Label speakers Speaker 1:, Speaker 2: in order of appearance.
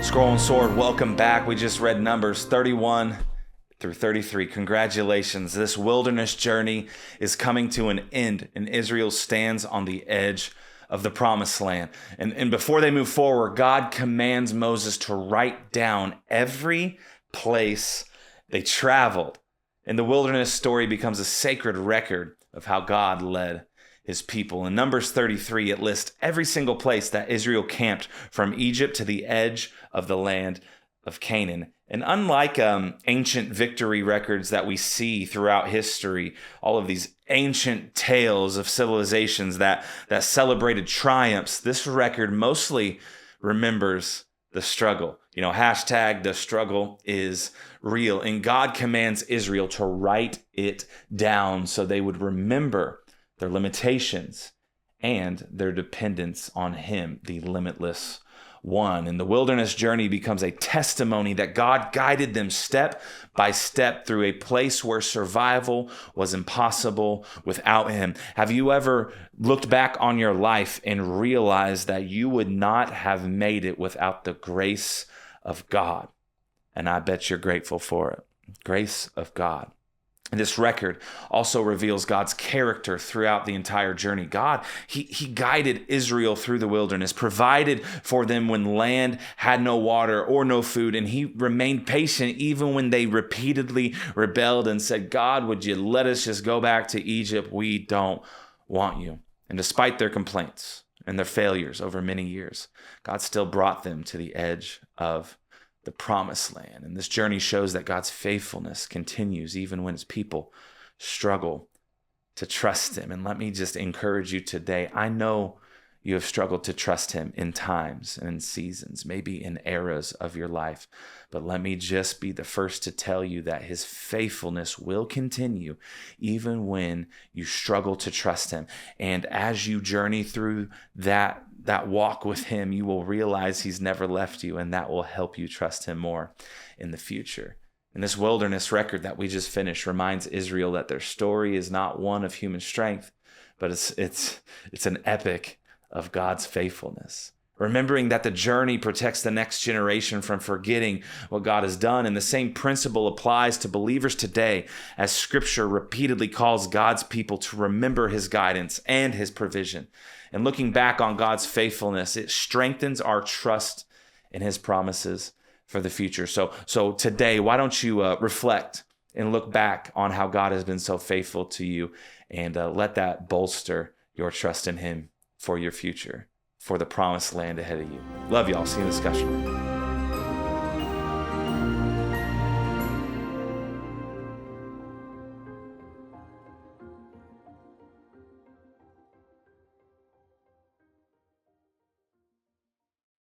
Speaker 1: Scroll and Sword, welcome back. We just read Numbers 31 through 33. Congratulations. This wilderness journey is coming to an end, and Israel stands on the edge of the promised land. And before they move forward, God commands Moses to write down every place they traveled. And the wilderness story becomes a sacred record of how God led his people. In Numbers 33, it lists every single place that Israel camped from Egypt to the edge of the land of Canaan. And unlike ancient victory records that we see throughout history, all of these ancient tales of civilizations that celebrated triumphs, this record mostly remembers the struggle. Hashtag the struggle is real. And God commands Israel to write it down so they would remember their limitations and their dependence on him, the limitless one. And the wilderness journey becomes a testimony that God guided them step by step through a place where survival was impossible without him. Have you ever looked back on your life and realized that you would not have made it without the grace of God? And I bet you're grateful for it. Grace of God. And this record also reveals God's character throughout the entire journey. God, he guided Israel through the wilderness, provided for them when land had no water or no food, and he remained patient even when they repeatedly rebelled and said, God, would you let us just go back to Egypt? We don't want you. And despite their complaints and their failures over many years, God still brought them to the edge of the promised land. And this journey shows that God's faithfulness continues even when his people struggle to trust him. And let me just encourage you today. I know you have struggled to trust him in times and in seasons, maybe in eras of your life. But let me just be the first to tell you that his faithfulness will continue even when you struggle to trust him. And as you journey through that walk with him, you will realize he's never left you, and that will help you trust him more in the future. And this wilderness record that we just finished reminds Israel that their story is not one of human strength, but it's an epic of God's faithfulness. Remembering that the journey protects the next generation from forgetting what God has done. And the same principle applies to believers today, as Scripture repeatedly calls God's people to remember his guidance and his provision. And looking back on God's faithfulness, it strengthens our trust in his promises for the future. So today, why don't you reflect and look back on how God has been so faithful to you, and let that bolster your trust in him for your future, for the promised land ahead of you. Love y'all. See you in the discussion room.